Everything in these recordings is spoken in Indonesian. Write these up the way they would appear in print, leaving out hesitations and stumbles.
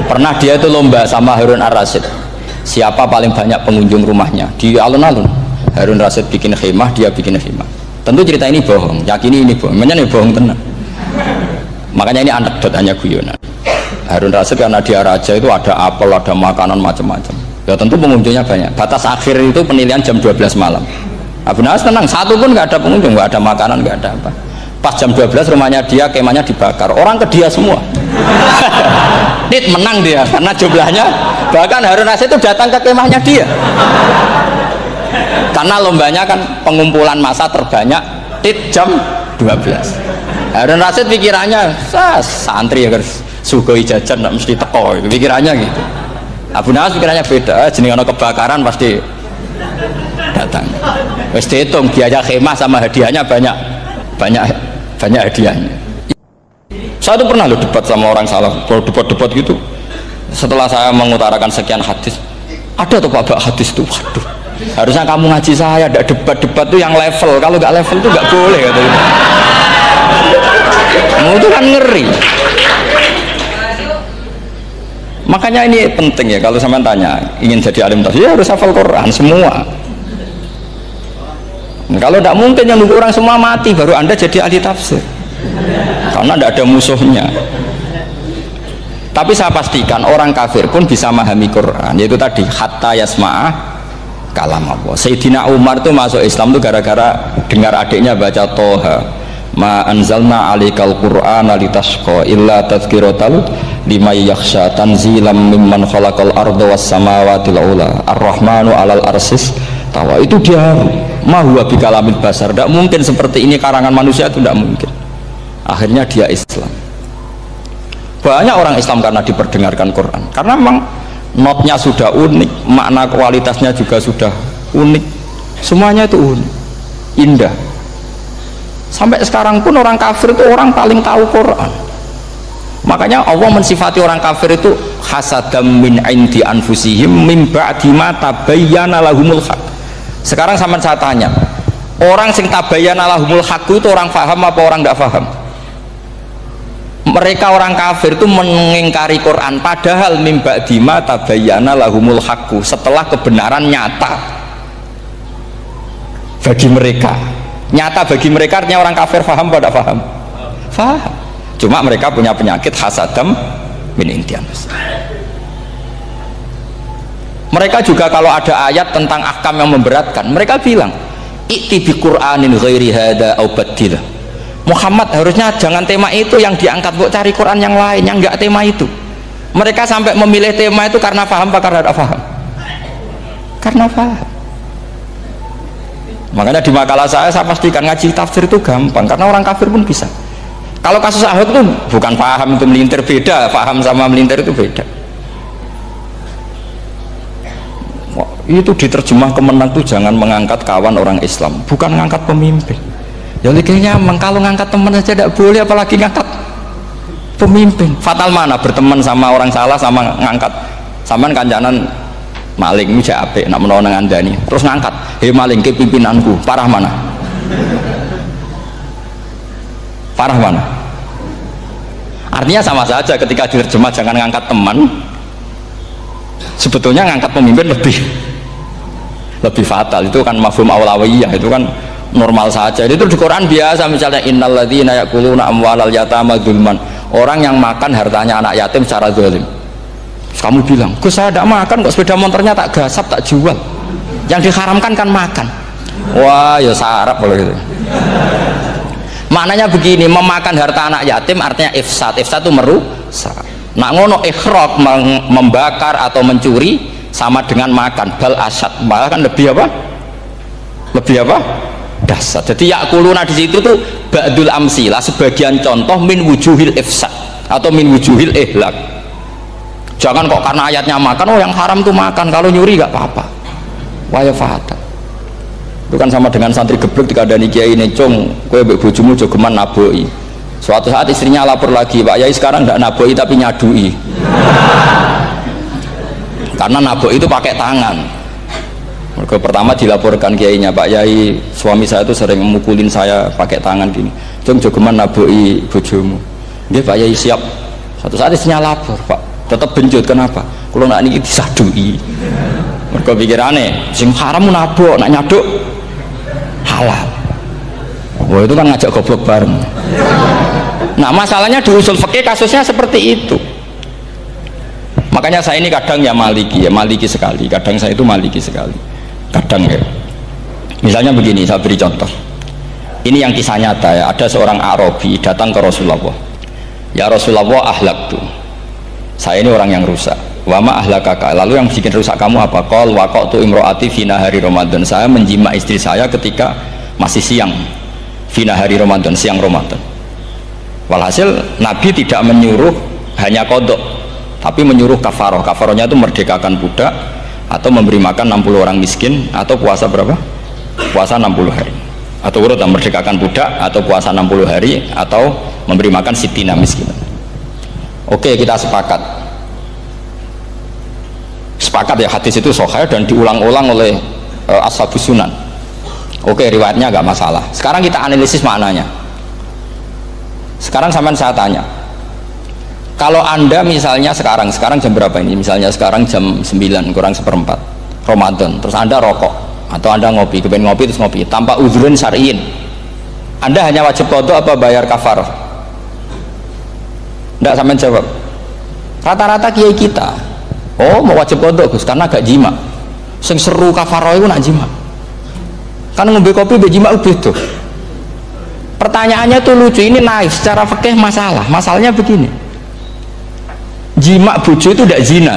Pernah dia itu lomba sama Harun Ar-Rasyid, siapa paling banyak pengunjung rumahnya di alun-alun. Harun Rasyid bikin khemah, dia bikin khemah. Tentu cerita ini bohong, yakini ini bohong, makanya ini bohong tenang. Makanya ini anekdot, hanya guyonan. Harun Rasyid karena dia raja itu ada apel, ada makanan macam-macam. Ya tentu pengunjungnya banyak. Batas akhir itu penilaian jam 12 malam. Abu Nawas tenang, satu pun nggak ada pengunjung, nggak ada makanan, nggak ada apa. Pas jam 12 rumahnya dia, kemahnya dibakar, orang ke dia semua. Dit menang dia karena jumlahnya, bahkan Harun Rasyid itu datang ke kemahnya dia karena lombanya kan pengumpulan massa terbanyak. Dit jam 12 Harun Rasyid pikirannya santri ya guys, sugoi jajan nggak mesti teko, pikirannya gitu. Abu Nawas pikirannya beda, jenis ono kebakaran pasti datang. Wes dihitung biaya khemah sama hadiahnya banyak hadiahnya. Saya tuh pernah debat sama orang salah, kalau debat gitu. Setelah saya mengutarakan sekian hadis, ada tuh Pak hadis itu, waduh, harusnya kamu ngaji saya, ada debat tuh yang level. Kalau nggak level tuh nggak boleh katanya. Mau itu kan ngeri. Makanya ini penting ya, kalau sampean tanya ingin jadi alim tafsir ya harus hafal Quran semua. Kalau tidak mungkin yang nunggu orang semua mati baru Anda jadi ahli tafsir, karena tidak ada musuhnya. Tapi saya pastikan orang kafir pun bisa memahami Quran, yaitu tadi hatta yasma'ah kalam Allah. Sayyidina Umar itu masuk Islam itu gara-gara dengar adiknya baca Toha, ma anzalna alikal Qur'ana litasqa illa tadhkiratal liman yakhsha tanzilam mimman khalaqal arda was samawati ula ar-rahmanu alal arsis tawa. Itu dia mahuwa bikalamil basar, tidak mungkin seperti ini karangan manusia, itu tidak mungkin. Akhirnya dia Islam. Banyak orang Islam karena diperdengarkan Quran, karena memang notnya sudah unik, makna kualitasnya juga sudah unik, semuanya itu unik, indah. Sampai sekarang pun orang kafir itu orang paling tahu Quran. Makanya Allah mensifati orang kafir itu hasadam min indi anfusihim min ba'di ma tabayyana lahumul haq. Sekarang sama saya tanya, orang sing tabayyana lahumul haq itu orang faham apa orang tidak faham? Mereka orang kafir itu mengingkari Quran, padahal min ba'di ma tabayyana lahumul haq, setelah kebenaran nyata bagi mereka. Nyata bagi mereka artinya orang kafir faham apa tidak faham? Faham. Cuma mereka punya penyakit hasadam min indi anfusihim. Mereka juga kalau ada ayat tentang ahkam yang memberatkan, mereka bilang i'ti bi Qur'anin ghairi hada au badil. Muhammad harusnya jangan tema itu yang diangkat, buat cari Quran yang lain yang enggak tema itu. Mereka sampai memilih tema itu karena paham apa karena tidak paham? Karena paham. Makanya di makalah saya pastikan ngaji tafsir itu gampang, karena orang kafir pun bisa. Kalau kasus Ahok itu bukan paham itu melintir, beda, paham sama melintir itu beda. Itu diterjemah kemenang tuh jangan mengangkat kawan orang Islam, bukan mengangkat pemimpin. Ya kayaknya kalau ngangkat teman saja tidak boleh, apalagi ngangkat pemimpin. Fatal mana berteman sama orang salah sama ngangkat. Saman kancanan maling ini apik nak menawa nang andani terus ngangkat, "Hei maling ke pimpinanku." Parah mana? Parah mana? Artinya sama saja ketika diterjemah jangan ngangkat teman, sebetulnya ngangkat pemimpin lebih fatal. Itu kan mafhum awlawiyah, itu kan normal saja. Itu di Quran biasa, misalnya innalladzina ya'kuluna amwalal yatama dzulman, orang yang makan hartanya anak yatim secara zalim. Kamu bilang, "Gus saya tidak makan kok, sepeda motornya tak gasap, tak jual." Yang diharamkan kan makan. Wah ya sarap kalau gitu. Maknanya begini, memakan harta anak yatim artinya ifsad. Ifsad itu merusak. Nak ngono ikhraq, membakar atau mencuri sama dengan makan, bal asad, malah kan lebih apa? Lebih apa? Dasar. Jadi yakuluna di situ tuh ba'dul amsilah, sebagian contoh min wujuhil ifsad atau min wujuhil ihlak. Jangan kok karena ayatnya makan, oh yang haram tuh makan, kalau nyuri gak apa-apa. Waya fatal. Itu kan sama dengan santri geblek ketika ada kiai ini, "Cung, kowe mbek bojomu jogeman naboi." Suatu saat istrinya lapor lagi, "Pak Yai sekarang ndak naboi tapi nyadui." Karena naboi itu pakai tangan. Mereka pertama dilaporkan kiainya, "Pak Yai, suami saya itu sering memukulin saya pakai tangan gini. Cung jogeman naboi bojomu." Nggih Pak Yai siap. Suatu saat istrinya lapor, "Pak, tetap benjut. Kenapa? Kalau nak niki disadui. Mergo pikirane sing haram nabok, nak nyaduk halal. Wah itu kan ngajak goblok bareng. Nah masalahnya di usul fikih kasusnya seperti itu. Makanya saya ini kadang ya maliki sekali. Kadang saya itu maliki sekali. Kadang ya. Misalnya begini, saya beri contoh. Ini yang kisah nyata ya. Ada seorang Arabi datang ke Rasulullah. Ya Rasulullah ahlak tuh. Saya ini orang yang rusak. Wama ahlakaka. Lalu yang bikin rusak kamu apa? Qol waqatu imro'ati fina hari Ramadan. Saya menjima istri saya ketika masih siang. Fina hari Ramadan, siang Ramadan. Walhasil Nabi tidak menyuruh hanya kodok, tapi menyuruh kafaroh. Kafarohnya itu merdekakan budak atau memberi makan 60 orang miskin atau puasa berapa? Puasa 60 hari. Atau urut merdekakan budak atau puasa 60 hari atau memberi makan sitina miskin. Oke, kita sepakat. Sepakat ya, hadis itu sahih dan diulang-ulang oleh ashabus sunan. Oke, riwayatnya agak masalah. Sekarang kita analisis maknanya. Sekarang sampean saya tanya, kalau anda misalnya sekarang jam berapa ini? Misalnya sekarang jam 9 kurang seperempat Ramadan, terus anda rokok atau anda ngopi, kepengen ngopi terus ngopi tanpa uzrun syar'iin, anda hanya wajib qadha apa bayar kafarah? Enggak, sampean jawab. Rata-rata kiai kita, oh mau wajib qadha Gus karena gak jima. Sing seru kafarah itu nak jima. Kan ngombe kopi be jima beda. Pertanyaannya tuh lucu, ini naif secara fikih masalahnya begini, jima bojo itu tidak zina.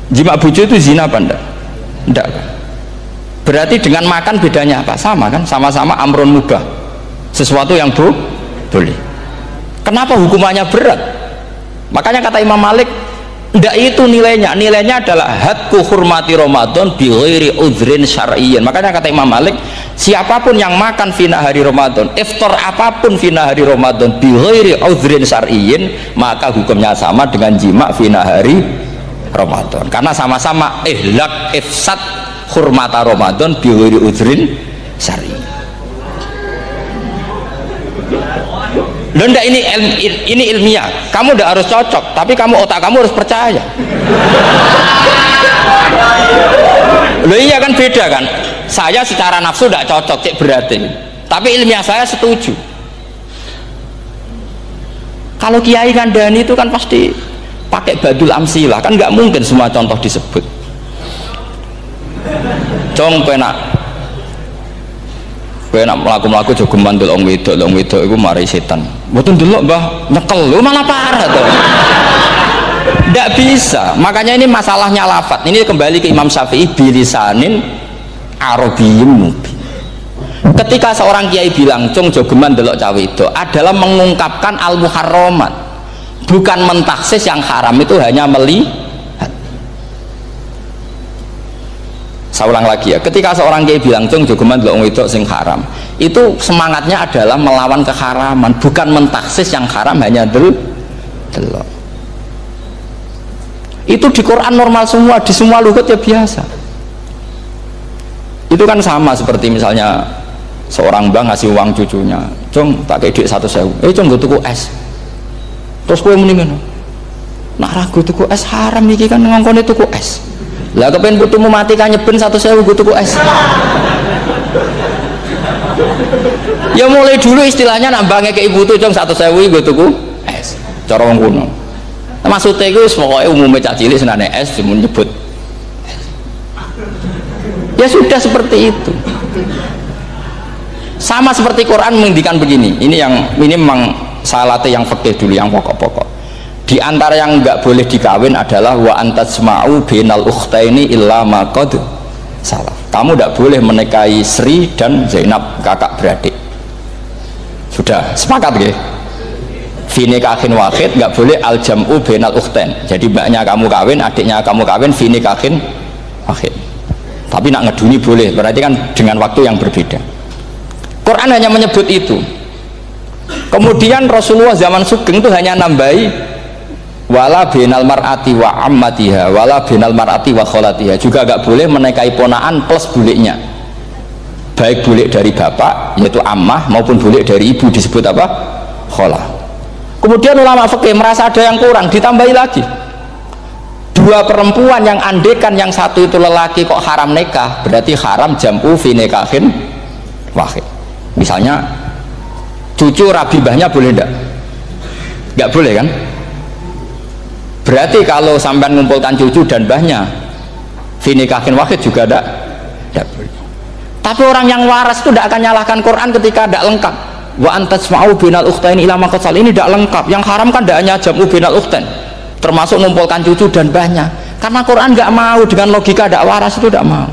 Jima bojo itu zina apa enggak? Enggak. Berarti dengan makan bedanya apa? Sama kan, sama-sama amrun mubah, sesuatu yang boleh. Kenapa hukumannya berat? Makanya kata Imam Malik, enggak itu nilainya adalah hadku hurmati Ramadan bi ghairi udhrin syar'iyyin. Makanya kata Imam Malik, siapapun yang makan fina hari Ramadan, iftar apapun fina hari Ramadan bi ghairi udhrin syar'iyyin, maka hukumnya sama dengan jima fina hari Ramadan. Karena sama-sama ihlak ifsad hurmata Ramadan bi ghairi udhrin syar'iyyin. Loh enggak, ini ilmiah. Kamu enggak harus cocok, tapi otak kamu harus percaya. Loh iya kan, beda kan. Saya secara nafsu enggak cocok, cek berarti. Tapi ilmiah saya setuju. Kalau Kiai Kandani itu kan pasti pakai badul amsilah, kan enggak mungkin semua contoh disebut. Cong penak melaku-melaku juga mandul orang wedok itu mari setan. Betul dulu Mbah nyekel, lu malah parah tuh. Tidak bisa. Makanya ini masalahnya lafat. Ini kembali ke Imam Syafi'i, bilisanin arabiyyin mubin. Ketika seorang kiai bilang cung jogeman delok cawe itu adalah mengungkapkan al muharramat, bukan mentaksis yang haram itu hanya melihat. Saya ulang lagi ya, ketika seorang kiai bilang cung jogeman delok wong wedok sing haram, itu semangatnya adalah melawan keharaman, bukan mentaksis yang haram hanya delok. Itu di Quran normal semua, di semua lugat ya biasa. Itu kan sama seperti misalnya seorang bang ngasih uang cucunya, cung tak kayak duit 1.000, cung gue tuku es, terus gue mendingan nak ragu tuku es haram iki kan ngongkone tuku es. Lah kepen putumu mati kan nyeben 1.000 gue tuku es. Ya mulai dulu istilahnya nak bange ke ibu tuh cung 1.000 gue tuku es. Cara wong kuno. Maksudnya itu pokoknya umumnya cah cilik senane es cuma nyebut. Ya sudah seperti itu. Sama seperti Quran menghentikan begini. Ini memang saya latih yang fikih dulu, yang pokok-pokok. Di antara yang nggak boleh dikawin adalah wa antasma'u bainal ukhtaini illa ma qad salaf. Kamu tidak boleh menikahi Sri dan Zainab, kakak beradik. Sudah sepakat nggih? Fi nikahin wahid nggak boleh al jam'u bainal ukhtain. Jadi mbaknya kamu kawin, adiknya kamu kawin fi nikahin wahid. Tapi nak ngeduni boleh, berarti kan dengan waktu yang berbeda. Quran hanya menyebut itu. Kemudian Rasulullah zaman Sugeng itu hanya nambahi wala binal mar'ati wa ammatiha wala binal mar'ati wa kholatiha, juga agak boleh menikahi ponaan plus buliknya, baik bulik dari bapak yaitu ammah maupun bulik dari ibu disebut apa? Kholah. Kemudian ulama fikih merasa ada yang kurang, ditambahi lagi dua perempuan yang andekan yang satu itu lelaki kok haram nikah, berarti haram jam'u fi nikahin wahid. Misalnya cucu rabibahnya boleh enggak? Enggak boleh kan? Berarti kalau sampai mengumpulkan cucu dan mbahnya fi nikahin wahid juga enggak boleh. Tapi orang yang waras itu tidak akan nyalahkan Quran ketika tidak lengkap. Wa antasma'u binal ukhtain ila ma qad ini tidak lengkap. Yang haram kan tidak hanya jam'u binal ukhtain, termasuk mengumpulkan cucu dan mbahnya. Karena Quran nggak mau dengan logika tidak waras itu tidak mau.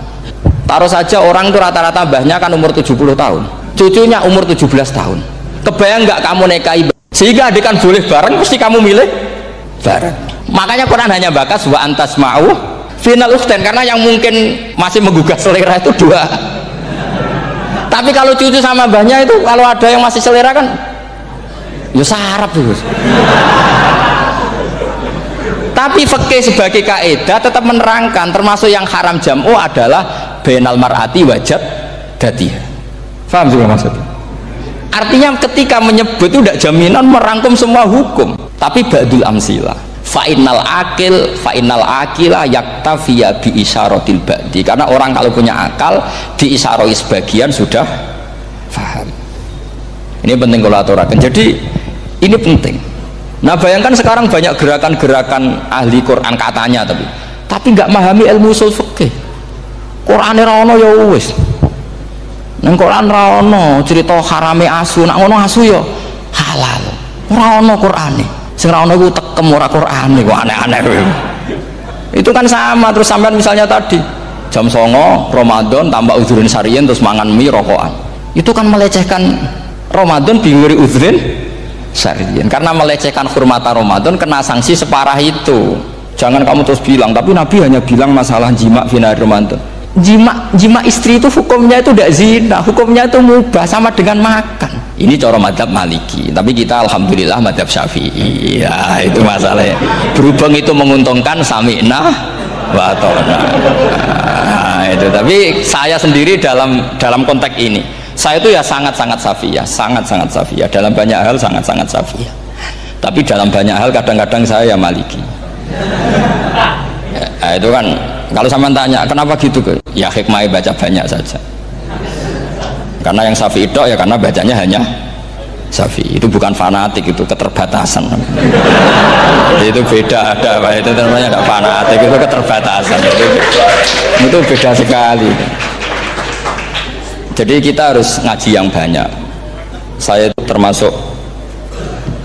Taruh saja orang itu rata-rata mbahnya kan umur 70 tahun, cucunya umur 17 tahun. Kebayang nggak kamu nikahi sehingga adik kan boleh bareng, mesti kamu milih bareng. Makanya Quran hanya bakas wa antasma'u binal ukhtain, karena yang mungkin masih menggugah selera itu dua. Tapi kalau cucu sama mbahnya itu, kalau ada yang masih selera kan ya sarap tuh. Tapi fikih sebagai kaidah tetap menerangkan termasuk yang haram jam'u adalah bainal mar'ati wajad datiha. Paham juga maksudnya? Artinya ketika menyebut itu tidak jaminan merangkum semua hukum, tapi ba'dul amsilah. Fa'innal akila yaktafiya bi isyaratil ba'di, karena orang kalau punya akal diisyaroi sebagian sudah faham. Ini penting kalau aturakan. Jadi ini penting. Nah bayangkan sekarang banyak gerakan-gerakan ahli Quran katanya, tapi nggak memahami ilmu usul fikih. Quran ora ono ya wis. Nang Quran ora ono cerita harame asu, nak ngono asu ya halal. Ora ono Qurane. Sing ora ono iku tekem ora Qurane kok aneh-aneh kowe. Itu kan sama terus sampean misalnya tadi jam 09.00 Ramadan tambah uzurin syariyin terus mangan mie rokokan. Itu kan melecehkan Ramadan binguri uzurin syariyin, karena melecehkan hurmata Ramadan kena sanksi separah itu. Jangan kamu terus bilang tapi Nabi hanya bilang masalah jima final Ramadan. Jima istri itu hukumnya itu tidak zina, hukumnya itu mubah sama dengan makan. Ini cara madhab Maliki, tapi kita alhamdulillah madhab Syafi'i. Ya itu masalahnya. Berhubung itu menguntungkan sami'na wa ta'na. Nah, itu. Tapi saya sendiri dalam konteks ini, saya itu ya sangat-sangat Syafi'iyah, sangat-sangat Syafi'iyah. Dalam banyak hal sangat-sangat Syafi'iyah. Tapi dalam banyak hal kadang-kadang saya Maliki. Ya, itu kan kalau sama tanya kenapa gitu, ya hikmahnya baca banyak saja. Karena yang Syafi'i itu ya karena bacanya hanya Syafi'i, itu bukan fanatik, itu keterbatasan. Itu beda, ada Pak, itu namanya tidak fanatik, itu keterbatasan. Itu beda sekali. Jadi kita harus ngaji yang banyak. Saya itu termasuk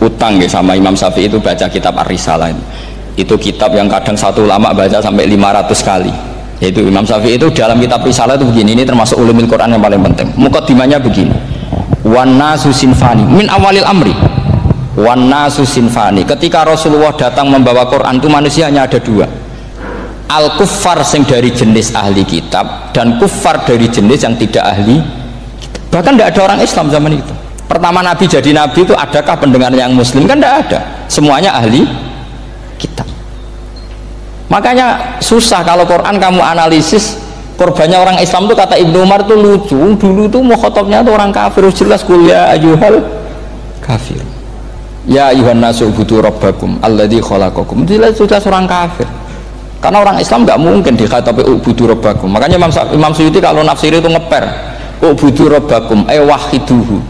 utang ya sama Imam Syafi'i itu baca kitab Ar-Risalah. Itu kitab yang kadang satu ulama baca sampai 500 kali. Yaitu Imam Syafi'i itu dalam kitab Risalah itu begini, ini termasuk ulumul Quran yang paling penting. Muqaddimahnya begini. Wan nasu sinfani min awalil amri. Wan nasu sinfani. Ketika Rasulullah datang membawa Quran itu manusia hanya ada dua. Al kuffar sing dari jenis ahli kitab dan kuffar dari jenis yang tidak ahli kitab. Bahkan tidak ada orang Islam zaman itu. Pertama Nabi jadi Nabi itu adakah pendengar yang Muslim? Kan tidak ada. Semuanya ahli kitab. Makanya susah kalau Quran kamu analisis korbannya orang Islam. Tuh kata Ibnu Umar tuh lucu, dulu tuh mukhatabnya tuh orang kafir, jelas kuliah ayyuhal kafir ya ayyuhan nasu ubudu rabbakum alladzi khalaqakum, jelas orang kafir. Karena orang Islam nggak mungkin dikhatabi ubudu rabbakum. Makanya Imam Suyuti kalau nafsir itu ngeper ubudu rabbakum wahiduhu.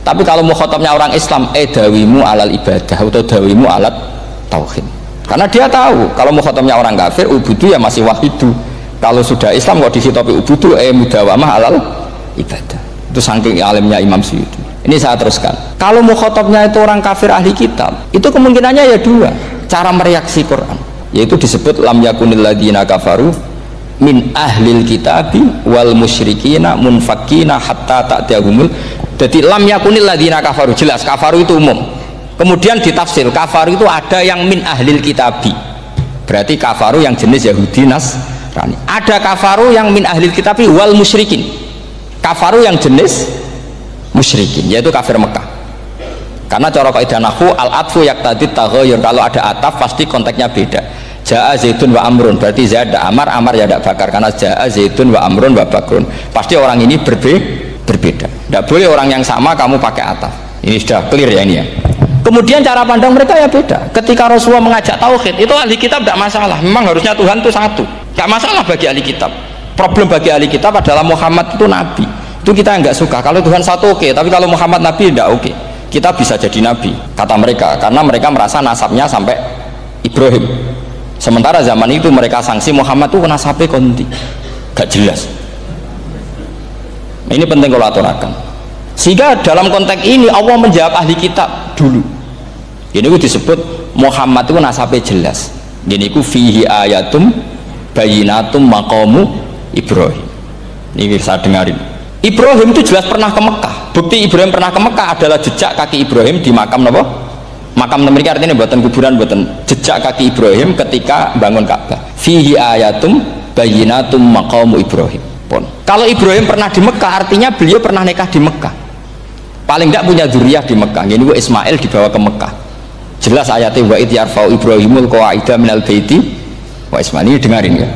Tapi kalau mukhatabnya orang Islam dawimu alal ibadah atau dawimu alat tauhid. Karena dia tahu kalau mukhatabnya orang kafir ubudu ya masih wahidu. Kalau sudah Islam kok dihitopi ubudu mudawamah alal ibadah. Itu saking alimnya Imam Suyuti. Ini saya teruskan. Kalau mukhatabnya itu orang kafir ahli kitab, itu kemungkinannya ya dua cara mereaksi Quran, yaitu disebut lam yakunil ladzina kafaru min ahlil kitabi wal musyrikina munfakina hatta ta'tiyahumul. Jadi lam yakunil ladzina kafaru, jelas kafaru itu umum. Kemudian ditafsir kafaru itu ada yang min ahlil kitabi, berarti kafaru yang jenis Yahudi Nasrani. Ada kafaru yang min ahlil kitabi wal musyrikin, kafaru yang jenis musyrikin, yaitu kafir Mekah. Karena cara kaidah nahwu al-atfu yaqtadi taghayyur, kalau ada ataf pasti konteksnya beda. Ja'a Zaidun wa Amrun, berarti Zaid ada Amar, Amar ya ada Bakar. Karena Ja'a Zaidun wa Amrun wa Bakrun, pasti orang ini berbeda. Tidak boleh orang yang sama kamu pakai ataf. Ini sudah clear ya ini ya. Kemudian cara pandang mereka ya beda. Ketika Rasulullah mengajak tauhid, itu ahli kitab tidak masalah. Memang harusnya Tuhan itu satu. Tidak masalah bagi ahli kitab. Problem bagi ahli kitab adalah Muhammad itu nabi. Itu kita nggak suka. Kalau Tuhan satu oke, tapi kalau Muhammad nabi tidak oke. Kita bisa jadi nabi, kata mereka, karena mereka merasa nasabnya sampai Ibrahim. Sementara zaman itu mereka sanksi Muhammad itu nasabnya konti, gak jelas. Ini penting kalau aturakan. Sehingga dalam konteks ini Allah menjawab ahli kitab dulu. Ini itu disebut Muhammad itu nasabnya jelas. Ini itu fihi ayatum bayinatum maqamu Ibrahim. Ini saya dengarin. Ibrahim itu jelas pernah ke Mekah. Bukti Ibrahim pernah ke Mekah adalah jejak kaki Ibrahim di makam apa? Makam mereka artinya buatan kuburan, buatan jejak kaki Ibrahim ketika bangun Ka'bah. Fihi ayatum bayinatum maqamu Ibrahim. Pun. Kalau Ibrahim pernah di Mekah, artinya beliau pernah nikah di Mekah. Paling tidak punya dzurriyyah di Mekah. Ini Ismail dibawa ke Mekah. Jelas ayatnya wa id yarfa'u Ibrahimul qawaida minal baiti wa Ismail. Ini dengarin ya.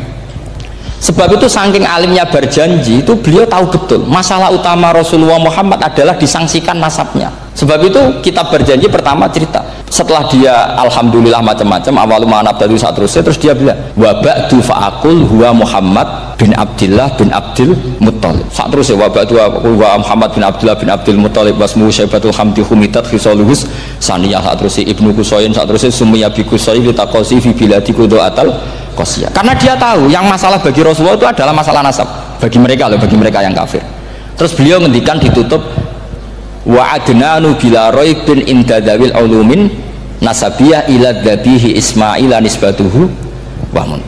Sebab itu saking alimnya berjanji itu beliau tahu betul masalah utama Rasulullah Muhammad adalah disangsikan nasabnya. Sebab itu kitab berjanji pertama cerita setelah dia alhamdulillah macam-macam awalu ma'anab tadi saat terus dia bilang wa ba'du fa'akul huwa Muhammad bin Abdillah bin Abdil Muttalib. Saat terus ya wa ba'du huwa Muhammad bin Abdillah bin Abdil Muttalib wasmu syaibatul hamdi humitat khisaluhus saniyah. Saat terus Ibnu Qusayn saat terus sumiyya bi Qusayn litaqasi fi biladi qudu'atal Qasiyah. Karena dia tahu yang masalah bagi Rasulullah itu adalah masalah nasab bagi mereka loh, bagi mereka yang kafir. Terus beliau ngendikan ditutup wa adnanu bila raibin inda dawil ulumin nasabiyah ila dhabihi Ismaila nisbatuhu wamun.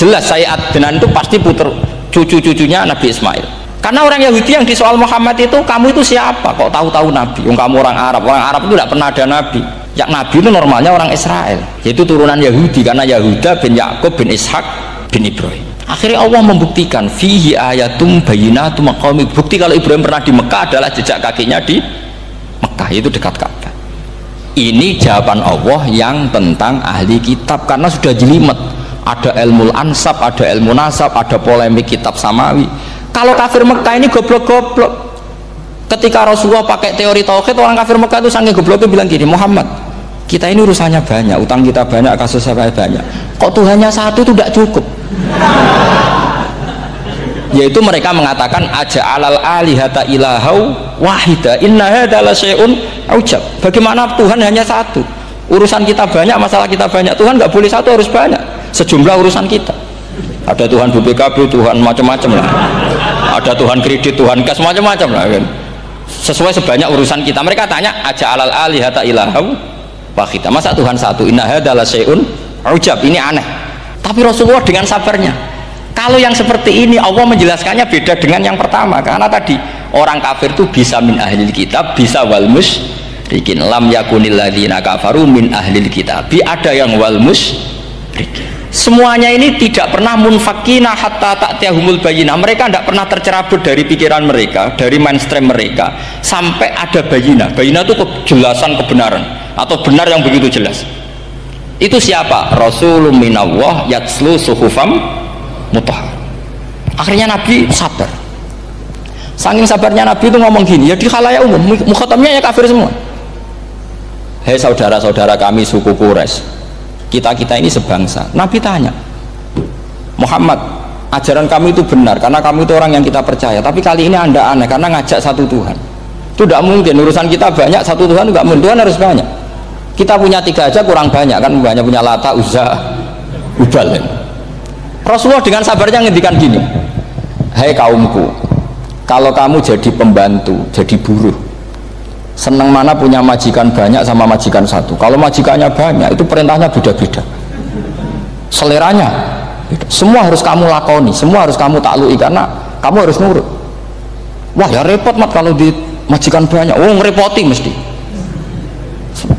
Jelas saya Adnan itu pasti puter cucu-cucunya Nabi Ismail. Karena orang Yahudi yang di soal Muhammad itu, kamu itu siapa kok tahu-tahu Nabi? Yang kamu orang Arab itu tidak pernah ada Nabi. Yang Nabi itu normalnya orang Israel, yaitu turunan Yahudi, karena Yahuda bin Yakub bin Ishak bin Ibrahim. Akhirnya Allah membuktikan fihi ayatum bayinatum maqami. Bukti kalau Ibrahim pernah di Mekah adalah jejak kakinya di Mekah, itu dekat Ka'bah. Ini jawaban Allah yang tentang ahli kitab, karena sudah jelimet. Ada ilmu ansab, ada ilmu nasab, ada polemik kitab samawi. Kalau kafir Mekah ini goblok-goblok. Ketika Rasulullah pakai teori tauhid, orang kafir Mekah itu sangat gobloknya bilang gini, Muhammad, kita ini urusannya banyak, utang kita banyak, kasus saya banyak, kok Tuhannya satu itu tidak cukup. Yaitu mereka mengatakan aja'alal alihata ilahau wahida inna hadza la syai'un ujab. Bagaimana Tuhan hanya satu, urusan kita banyak, masalah kita banyak, Tuhan nggak boleh satu, harus banyak sejumlah urusan kita. Ada Tuhan BPKB, Tuhan macam-macam lah, ada Tuhan kredit, Tuhan kas, macam-macam lah kan, sesuai sebanyak urusan kita. Mereka tanya aja'alal alihata ilahau wahida, masa Tuhan satu, inna hadza la syai'un ujab. Ini aneh. Tapi Rasulullah dengan sabarnya, kalau yang seperti ini Allah menjelaskannya beda dengan yang pertama. Karena tadi orang kafir itu bisa min ahlil kitab, bisa wal musyrikin. Lam yakunil ladzina kafaru min ahlil kitab, ada yang wal musyrikin. Semuanya ini tidak pernah munfakina hatta ta'tiyahumul bayyinah. Mereka tidak pernah tercerabut dari pikiran mereka, dari mainstream mereka, sampai ada bayyinah. Bayyinah itu kejelasan kebenaran atau benar yang begitu jelas. Itu siapa? Rasulun minallah yatslu suhufam mutahhar. Akhirnya Nabi sabar. Saking sabarnya Nabi itu ngomong gini, ya di khalayak umum, mukhatamnya ya kafir semua. Hei saudara-saudara kami suku Quraisy, kita ini sebangsa. Nabi tanya, Muhammad, ajaran kami itu benar karena kamu itu orang yang kita percaya, tapi kali ini anda aneh karena ngajak satu Tuhan. Itu tidak mungkin, urusan kita banyak, satu Tuhan juga mungkin, Tuhan harus banyak. Kita punya 3 aja kurang banyak kan, banyak punya Lata, Uzza, Hubal. Rasulullah dengan sabarnya ngendikan gini, hei kaumku, kalau kamu jadi pembantu, jadi buruh, senang mana punya majikan banyak sama majikan satu. Kalau majikannya banyak itu perintahnya beda-beda, seleranya beda. Semua harus kamu lakoni, semua harus kamu taklui karena kamu harus nurut. Wah ya repot mat kalau di majikan banyak, oh ngerepoti mesti.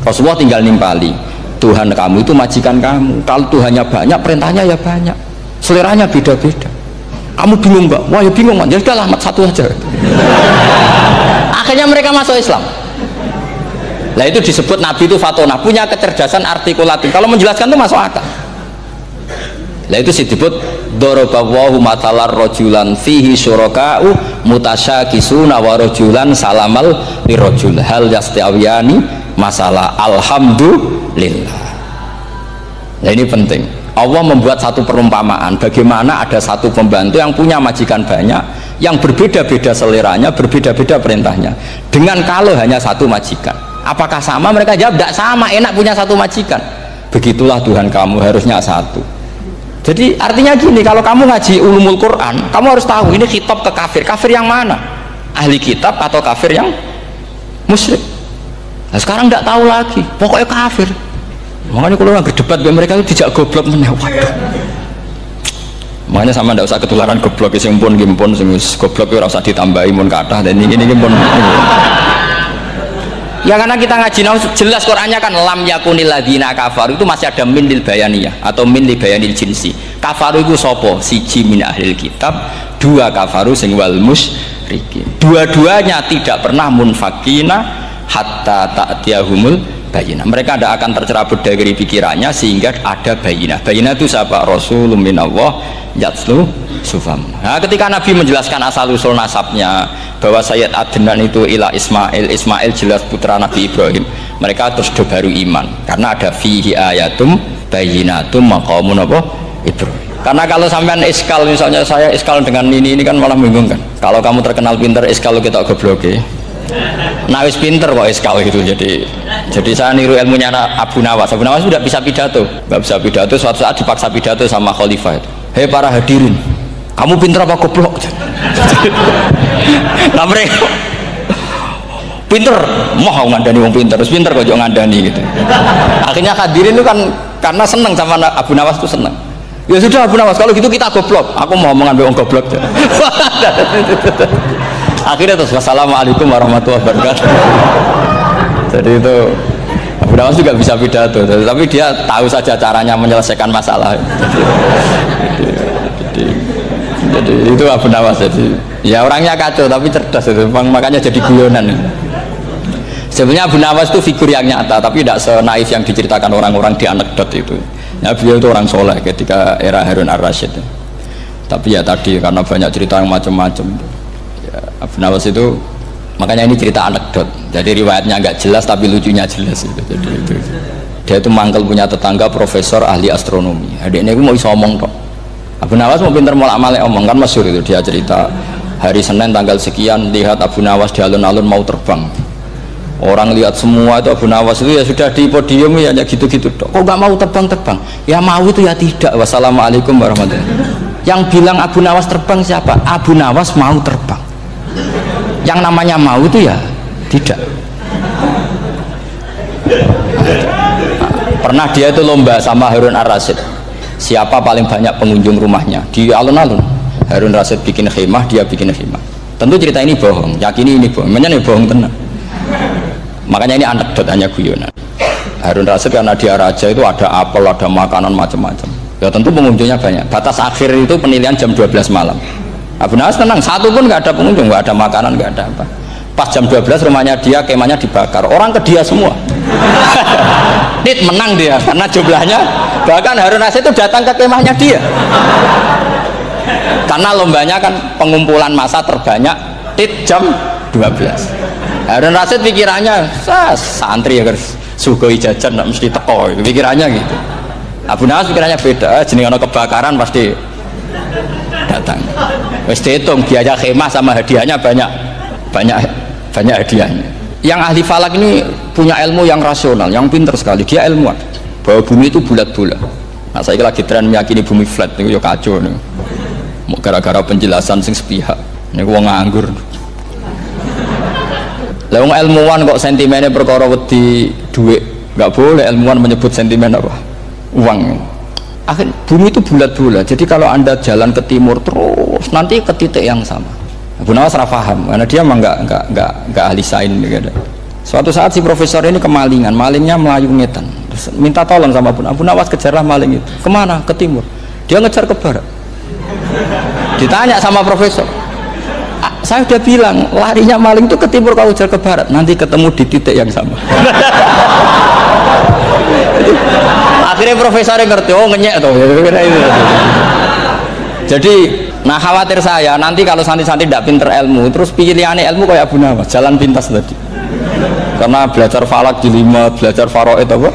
Rasulullah tinggal nimpali, Tuhan kamu itu majikan kamu, kalau Tuhannya banyak perintahnya ya banyak, seleranya beda-beda. Kamu bingung nggak? Wah ya bingung mat, ya udahlah mat satu aja. Akhirnya mereka masuk Islam. Nah itu disebut Nabi itu fatonah, punya kecerdasan artikulatif, kalau menjelaskan itu masuk akal. Nah itu disebut dorobawahu matalar rojulan fihi syuraka'u mutasyakisuna wa rojulan salamal lirojul hal yastawiyani masalah. Alhamdulillah. Nah ini penting. Allah membuat satu perumpamaan bagaimana ada satu pembantu yang punya majikan banyak, yang berbeda-beda seleranya, berbeda-beda perintahnya, dengan kalau hanya satu majikan. Apakah sama? Mereka jawab tidak sama, enak punya satu majikan. Begitulah Tuhan kamu, harusnya satu. Jadi artinya gini, kalau kamu ngaji ulumul Quran, kamu harus tahu ini khitab ke kafir. Kafir yang mana? Ahli kitab atau kafir yang musyrik? Nah, sekarang tidak tahu lagi, pokoknya kafir. Makanya kalau orang berdebat dengan mereka itu tidak goblok meneh. Waduh. Makanya sama tidak usah ketularan goblok, sing pun gimpun sing goblok ora usah ditambahi mun kathah dan ini pun. Ya karena kita ngaji jelas Qur'annya kan lam yakunil ladzina kafaru, itu masih ada min lil bayaniyah atau min li bayanil jinsi. Kafaru itu sapa? Siji min ahlil kitab, dua kafaru sing wal musyrikin. Dua-duanya tidak pernah munfakina hatta ta'tiyahumul bayinah. Mereka tidak akan tercerabut dari pikirannya sehingga ada bayinah. Bayinah itu siapa? Rasulun minallah yatslu sufam. Nah, ketika Nabi menjelaskan asal usul nasabnya bahwa Sayyid Adnan itu ila Ismail, Ismail jelas putra Nabi Ibrahim, mereka terus baru iman karena ada fihi ayatum bayinatum maqamun apa? Ibrahim. Karena kalau sampean iskal, misalnya saya iskal dengan ini kan malah membingungkan. Kalau kamu terkenal pinter, iskal kita goblok ya. Nah wis pinter kok iskal gitu. Jadi saya niru ilmunya Abu Nawas. Abu Nawas sudah bisa pidato, nggak bisa pidato, suatu saat dipaksa pidato sama khalifah itu. Hei para hadirin, kamu pinter apa goblok? Nah mereka pinter, mau ngandani wong pinter, terus pinter kok jangan ngandani gitu. Akhirnya hadirin itu kan karena seneng sama Abu Nawas itu seneng. Ya sudah Abu Nawas, kalau gitu kita goblok. Aku mau mengambil wong goblok. Akhirnya terus wassalamualaikum warahmatullahi wabarakatuh. Jadi itu Abu Nawas juga bisa pidato, tapi dia tahu saja caranya menyelesaikan masalah. Jadi itu Abu Nawas. Jadi ya orangnya kacau tapi cerdas itu, makanya jadi guyonan. Sebenarnya Abu Nawas itu figur yang nyata, tapi tidak senaif yang diceritakan orang-orang di anekdot itu. Ya, beliau itu orang soleh ketika era Harun ar-Rasyid. Tapi ya tadi karena banyak cerita yang macam-macam. Abu Nawas itu makanya ini cerita anekdot, jadi riwayatnya nggak jelas tapi lucunya jelas gitu. Jadi itu dia itu mangkel punya tetangga profesor ahli astronomi, adiknya itu mau iso omong tok. Abu Nawas mau pinter molak-malik omong kan masyhur itu, dia cerita hari Senin tanggal sekian lihat Abu Nawas di alun-alun mau terbang, orang lihat semua itu Abu Nawas itu ya sudah di podium ya gitu-gitu tok. Kok nggak mau terbang-terbang? Ya mau itu ya tidak. Wassalamualaikum warahmatullahi wabarakatuh. Yang bilang Abu Nawas terbang siapa? Abu Nawas mau terbang. Yang namanya mau itu ya tidak. Pernah dia itu lomba sama Harun ar-Rasyid, siapa paling banyak pengunjung rumahnya di alun-alun. Harun ar-Rasyid bikin khemah, dia bikin khemah. Tentu cerita ini bohong, yakini ini bohong, makanya ini bohong tenang. Makanya ini anekdot, hanya guyonan. Harun ar-Rasyid karena dia raja itu ada apel, ada makanan macam-macam. Ya tentu pengunjungnya banyak. Batas akhir itu penilaian jam 12 malam. Abu Nawas tenang, satu pun nggak ada pengunjung, nggak ada makanan, nggak ada apa. Pas jam 12 rumahnya dia, kemahnya dibakar, orang ke dia semua. Tit menang dia karena jumlahnya, bahkan Harun ar-Rasyid itu datang ke kemahnya dia. Karena lombanya kan pengumpulan massa terbanyak, tit jam 12. Harun ar-Rasyid pikirannya, santri ya guys, sugoi jajan nggak mesti teko, pikirannya gitu. Abu Nawas pikirannya beda, jenis ono kebakaran pasti datang. Wes dihitung biaya khemah sama hadiahnya banyak hadiahnya. Yang ahli falak ini punya ilmu yang rasional, yang pinter sekali. Dia ilmuwan bahwa bumi itu bulat-bulat. Nah saya lagi tren meyakini bumi flat, itu ya kacau nih. Mau gara-gara penjelasan sing sepihak. Ini wong nganggur. Lah wong ilmuwan kok sentimennya perkara wedi duit, nggak boleh ilmuwan menyebut sentimen apa? Uang. Akhir bumi itu bulat-bulat, jadi kalau anda jalan ke timur terus nanti ke titik yang sama. Abu Nawas salah paham karena dia emang nggak ahli sains gitu. Suatu saat si profesor ini kemalingan, malingnya melayu ngetan, terus minta tolong sama Abu Nawas, kejarlah maling itu. Kemana? Ke timur. Dia ngejar ke barat. Ditanya sama profesor, saya udah bilang larinya maling itu ke timur, kalau ngejar ke barat nanti ketemu di titik yang sama. Akhirnya profesornya ngerti, oh ngenyek tuh. Jadi nah khawatir saya nanti kalau santri-santri tidak pinter ilmu terus pilihannya ilmu kayak Abu Nawas, jalan pintas tadi. karena belajar falak jelimet, belajar faraid apa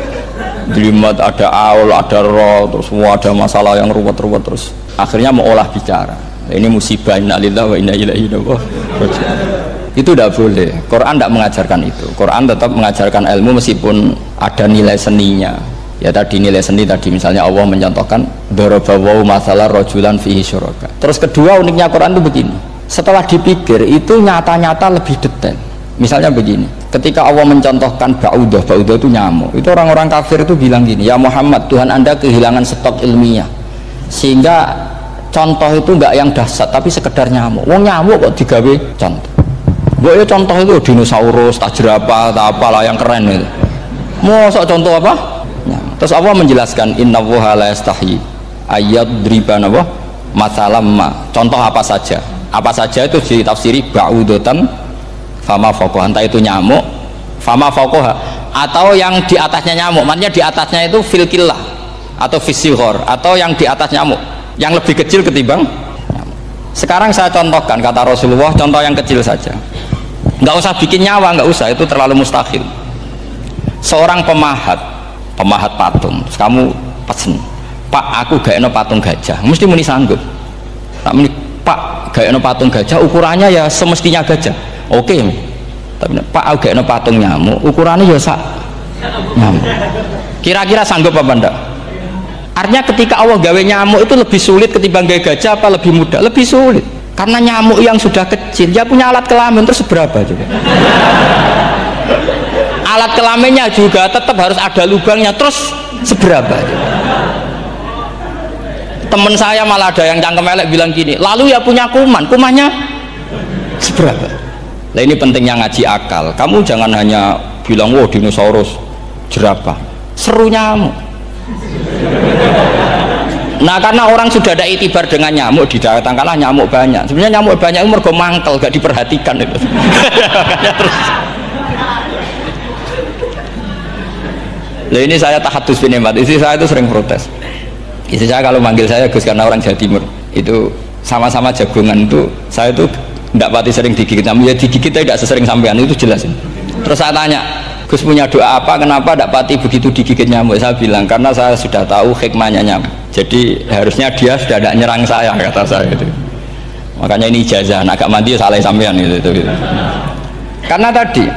jelimet, ada aul, ada roh, terus semua ada masalah yang ruwet-ruwet, terus akhirnya mau olah bicara. Ini musibah, inna lillahi wa inna ilaihi raji'un. Itu tidak boleh. Quran tidak mengajarkan itu. Quran tetap mengajarkan ilmu meskipun ada nilai seninya. Ya tadi nilai seni tadi, misalnya Allah mencontohkan darabawu masalah rajulan fihi syuraka. Terus kedua uniknya Quran itu begini, setelah dipikir itu nyata-nyata lebih detail. Misalnya begini, ketika Allah mencontohkan ba'udah itu nyamuk, itu orang-orang kafir itu bilang gini, ya Muhammad, Tuhan Anda kehilangan stok ilmiah sehingga contoh itu enggak yang dahsyat tapi sekedar nyamuk. Wong nyamuk kok digawe contoh. Ya contoh itu dinosaurus, tak jerapah, tak apalah yang keren itu. Mosok contoh apa? Terus Allah menjelaskan innallaha la yastahi ayyadriba apa? Masalam ma. Contoh apa saja? Apa saja itu ditafsiri ba'udatan fama faqaha, entah itu nyamuk, fama faqaha atau yang di atasnya nyamuk. Maksudnya di atasnya itu fil killah atau fisighor, atau yang di atas nyamuk, yang lebih kecil ketimbang nyamuk. Sekarang saya contohkan kata Rasulullah, contoh yang kecil saja. Nggak usah bikin nyawa, nggak usah, itu terlalu mustahil. Seorang pemahat patung, terus kamu pesen, Pak aku gak eno patung gajah, mesti muni sanggup. Tak muni, Pak gak eno patung gajah, ukurannya ya semestinya gajah, oke. Tapi Pak aku gak eno patung nyamuk, ukurannya ya sak nyamuk. Kira-kira sanggup apa enggak? Artinya ketika Allah gawe nyamuk itu lebih sulit ketimbang gawe gajah apa lebih mudah? Lebih sulit, karena nyamuk yang sudah kecil dia punya alat kelamin, terus seberapa juga? Alat kelaminnya juga tetap harus ada lubangnya, terus seberapa? Temen saya malah ada yang cangkem elek bilang gini, lalu ya punya kumannya seberapa? Nah ini pentingnya ngaji akal. Kamu jangan hanya bilang wow dinosaurus, jerapah, seru nyamuk. Nah karena orang sudah ada itibar dengan nyamuk, didatangkanlah nyamuk banyak. Sebenarnya nyamuk banyak itu mergo mangkel, gak diperhatikan itu. Makanya terus. Nah ini saya tahadus binemat, istri saya itu sering protes. Istri saya kalau manggil saya Gus karena orang Jawa Timur, itu sama-sama jagongan itu, saya itu tidak pati sering digigit, namun ya digigit tidak sesering sampean, itu jelas. Terus saya tanya, Gus punya doa apa, kenapa tidak pati begitu digigit nyamuk? Saya bilang, karena saya sudah tahu hikmahnya nyamuk, jadi harusnya dia sudah tidak nyerang saya, kata saya itu. Makanya ini ijazah, agak mandi salah sampean gitu. Karena tadi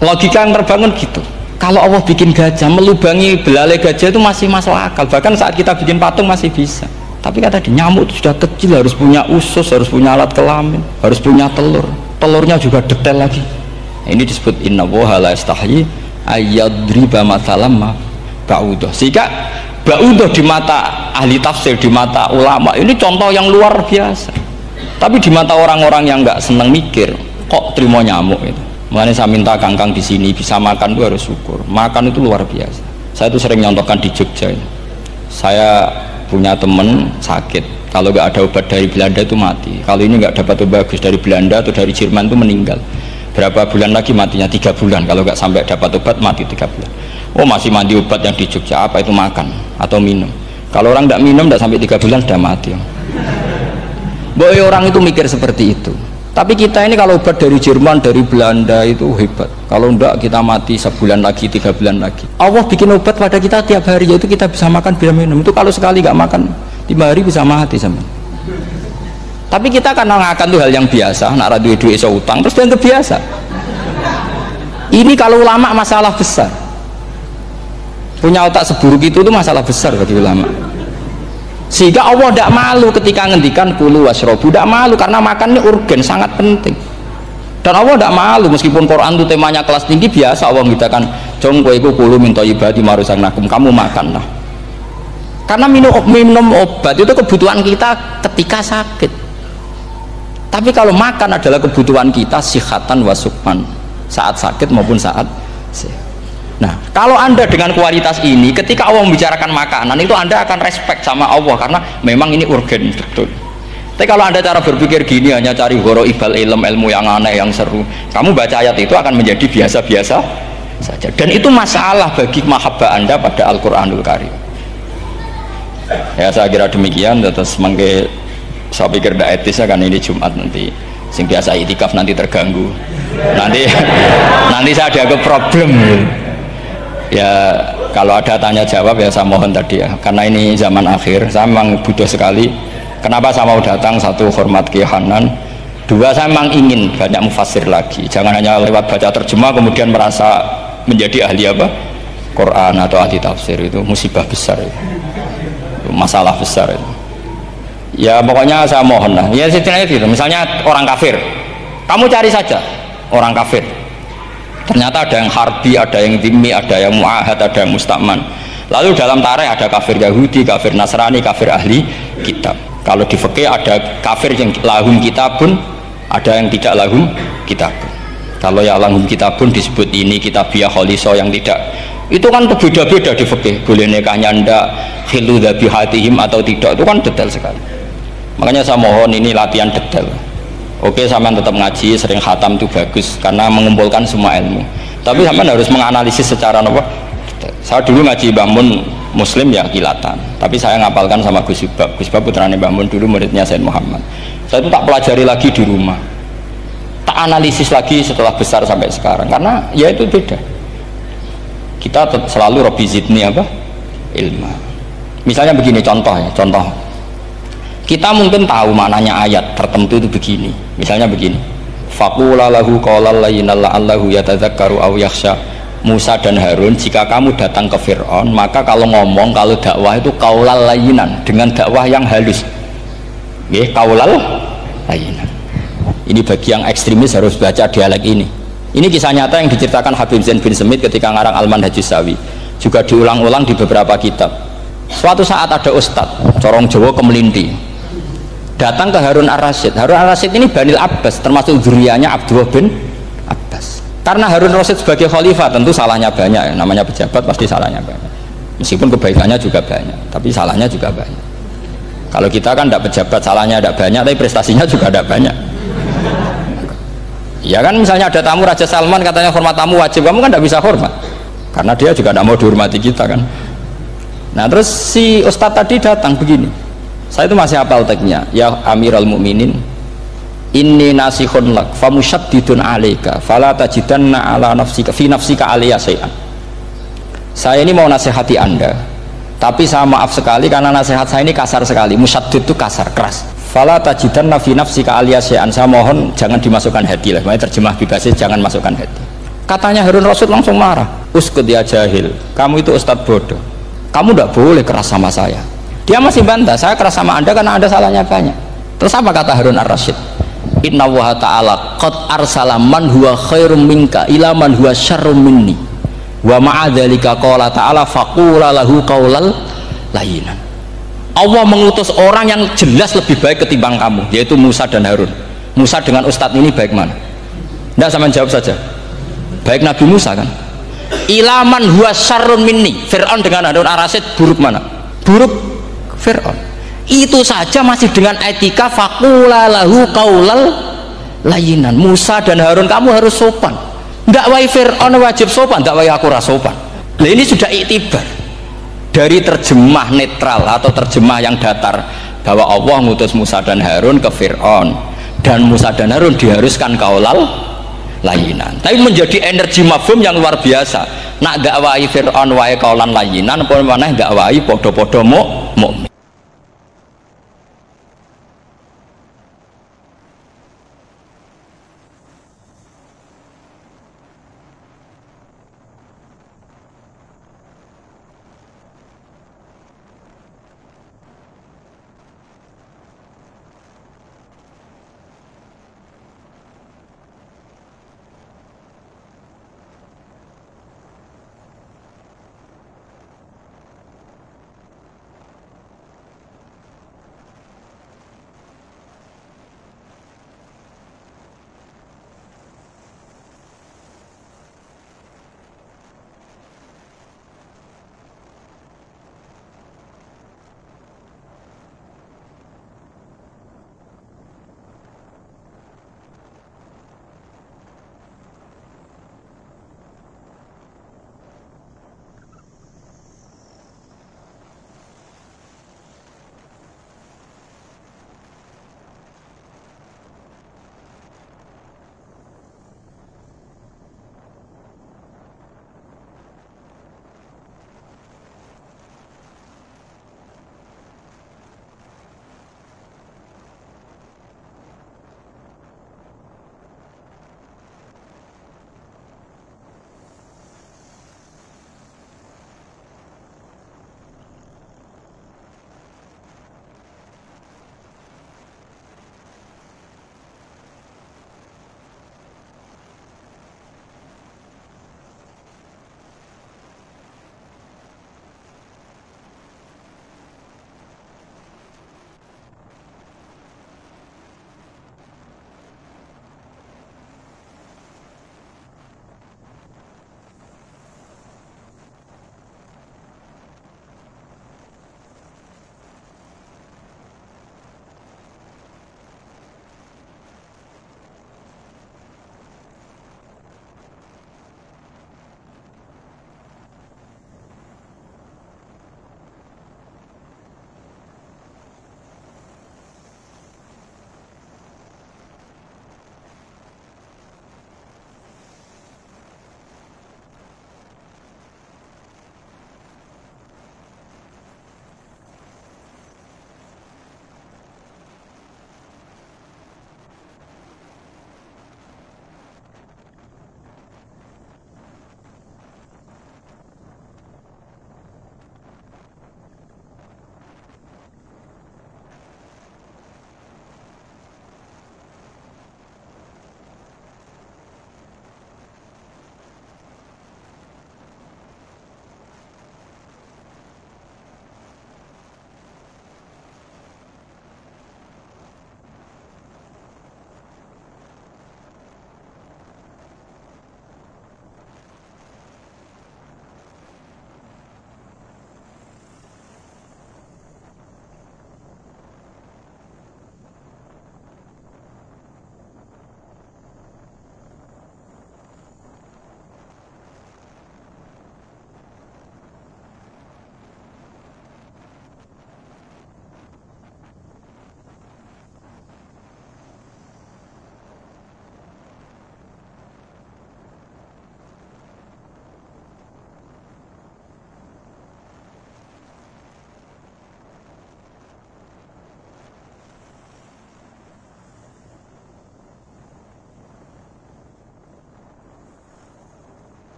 logika yang terbangun gitu. Kalau Allah bikin gajah, melubangi belalai gajah itu masih masuk akal. Bahkan saat kita bikin patung masih bisa. Tapi kata di nyamuk itu sudah kecil, harus punya usus, harus punya alat kelamin, harus punya telur. Telurnya juga detail lagi. Ini disebut innallaha la yastahyi ayyadriba mathalam ba'udah. Sehingga ba'udah di mata ahli tafsir, di mata ulama ini contoh yang luar biasa. Tapi di mata orang-orang yang nggak seneng mikir, kok terima nyamuk itu. Makanya saya minta kangkang di sini bisa makan itu harus syukur. Makan itu luar biasa. Saya itu sering nyontohkan di Jogja ini. Saya punya temen sakit, kalau nggak ada obat dari Belanda itu mati. Kalau ini nggak dapat obat bagus dari Belanda atau dari Jerman itu meninggal. Berapa bulan lagi matinya? 3 bulan. Kalau nggak sampai dapat obat mati 3 bulan. Oh masih mandi obat yang di Jogja, apa itu makan atau minum? Kalau orang nggak minum nggak sampai 3 bulan sudah mati. Boy orang itu mikir seperti itu. Tapi kita ini kalau obat dari Jerman, dari Belanda itu hebat. Kalau enggak kita mati sebulan lagi, 3 bulan lagi. Allah bikin obat pada kita tiap hari, yaitu kita bisa makan, bisa minum. Itu kalau sekali nggak makan 5 hari bisa mati sama. Tapi kita karena ngakan itu hal yang biasa, nak duit iso utang, terus yang kebiasa. Ini kalau ulama masalah besar. Punya otak seburuk itu masalah besar bagi ulama. Sehingga Allah tidak malu ketika ngendikan kulu wasrobu, tidak malu karena makan ini urgen, sangat penting. Dan Allah tidak malu meskipun Quran itu temanya kelas tinggi, biasa Allah mengatakan jong kowe kulu min thayyibati ma razaqnakum, kamu makanlah. Karena minum obat itu kebutuhan kita ketika sakit. Tapi kalau makan adalah kebutuhan kita sihatan wasukman, saat sakit maupun saat sehat. Nah, kalau Anda dengan kualitas ini, ketika Allah membicarakan makanan itu Anda akan respect sama Allah karena memang ini urgen betul. Tapi kalau Anda cara berpikir gini, hanya cari horo ibal ilmu yang aneh, yang seru, kamu baca ayat itu akan menjadi biasa-biasa saja. Dan itu masalah bagi mahabbah Anda pada Al-Quranul Karim. Ya saya kira demikian. Terus saya pikir tidak etis ya, kan ini Jumat nanti Sing biasa itikaf nanti terganggu. Nanti saya ada ke problem. Ya kalau ada tanya jawab ya saya mohon tadi ya, karena ini zaman akhir saya memang butuh sekali. Kenapa saya mau datang? Satu, hormat Kiai Hanan. Dua, saya memang ingin banyak mufassir lagi, jangan hanya lewat baca terjemah kemudian merasa menjadi ahli apa? Quran atau ahli tafsir. Itu musibah besar itu masalah besar itu. Ya pokoknya saya mohon lah ya setidaknya gitu. Misalnya orang kafir, kamu cari saja orang kafir, ternyata ada yang harbi, ada yang dhimmi, ada yang mu'ahad, ada yang musta'man. Lalu dalam tarikh ada kafir Yahudi, kafir Nasrani, kafir ahli kitab. Kalau di fikih ada kafir yang lahum kitabun, ada yang tidak lahum kitabun. Kalau yang lahum kitabun disebut ini kitabiyah kholiso, yang tidak itu kan berbeda-beda di fikih. Boleh nikahnya ndak, khilu dhabihatihim atau tidak, itu kan detail sekali. Makanya saya mohon ini latihan detail. Oke, sampean tetap ngaji, sering khatam itu bagus karena mengumpulkan semua ilmu. Tapi sampean harus menganalisis secara apa? Saya dulu ngaji Mbah Mun Muslim ya kilatan. Tapi saya ngapalkan sama Gus Bab. Gus Bab putrane Mbah Mun dulu muridnya Said Muhammad. Saya itu tak pelajari lagi di rumah. Tak analisis lagi setelah besar sampai sekarang karena ya itu beda. Kita selalu Rabbi zidni apa? Ilma. Misalnya begini contoh. Kita mungkin tahu maknanya ayat tertentu itu begini. Misalnya begini. Faqula lahu qawlan layyinan la'allahu yatadzakkaru aw yakhsha. Musa dan Harun, jika kamu datang ke Fir'aun, maka kalau ngomong, kalau dakwah itu qaulal layyinan, dengan dakwah yang halus. Nggih, qaulal layyinan. Ini bagi yang ekstremis harus baca dialek ini. Ini kisah nyata yang diceritakan Habib Zain bin Semit ketika ngarang Al-Manhajus Sawi. Juga diulang-ulang di beberapa kitab. Suatu saat ada ustadz, corong Jawa Kemelinti, datang ke Harun Ar-Rasyid. Harun Ar-Rasyid ini Banil Abbas, termasuk zuriyahnya Abdullah bin Abbas. Karena Harun Ar-Rasyid sebagai khalifah tentu salahnya banyak ya. Namanya pejabat pasti salahnya banyak. Meskipun kebaikannya juga banyak, tapi salahnya juga banyak. Kalau kita kan tidak pejabat, salahnya tidak banyak, tapi prestasinya juga tidak banyak. Ya kan, misalnya ada tamu Raja Salman katanya hormat tamu wajib, kamu kan tidak bisa hormat karena dia juga tidak mau dihormati kita kan. Nah terus si ustadz tadi datang begini, saya itu masih hafal teksnya, ya Amirul Mukminin, inni nasihun lak famusyaddidun alaika fala tajidanna ala nafsika fi nafsika alayya syai'an. Saya ini mau nasihati Anda, tapi saya maaf sekali karena nasihat saya ini kasar sekali. Musyaddid itu kasar, keras. Fala tajidanna fi nafsika alayya syai'an. Saya mohon jangan dimasukkan hati lah. Makanya terjemah bebasnya jangan masukkan hati. Katanya Harun Rasyid langsung marah. Uskut ya jahil, kamu itu ustadz bodoh. Kamu tidak boleh keras sama saya. Dia masih bantah, saya keras sama Anda karena Anda salahnya banyak. Terus apa kata Harun Ar-Rasyid? Inna wa ta'ala qad arsala man huwa khairum minka ila man huwa syarrum minni wa ma'adzalika qala ta'ala faqula lahu qaulal layyinan. Allah mengutus orang yang jelas lebih baik ketimbang kamu, yaitu Musa dan Harun. Musa dengan ustadz ini baik mana? Tidak, sama jawab saja. Baik Nabi Musa kan? Ilaman huwa syarrun minni. Fir'aun dengan Harun Ar-Rasyid buruk mana? Buruk Fir'aun. Itu saja masih dengan etika faqula lahu qaulal layyinan. Musa dan Harun kamu harus sopan. Dakwah Fir'aun wajib sopan, dakwah aku ora sopan. Nah ini sudah iktibar dari terjemah netral atau terjemah yang datar bahwa Allah ngutus Musa dan Harun ke Fir'aun dan Musa dan Harun diharuskan qaulal layyinan. Tapi menjadi energi mafhum yang luar biasa. Nak dakwahi Fir'aun wae qaulan layyinan apa maneh dakwahi padha-padha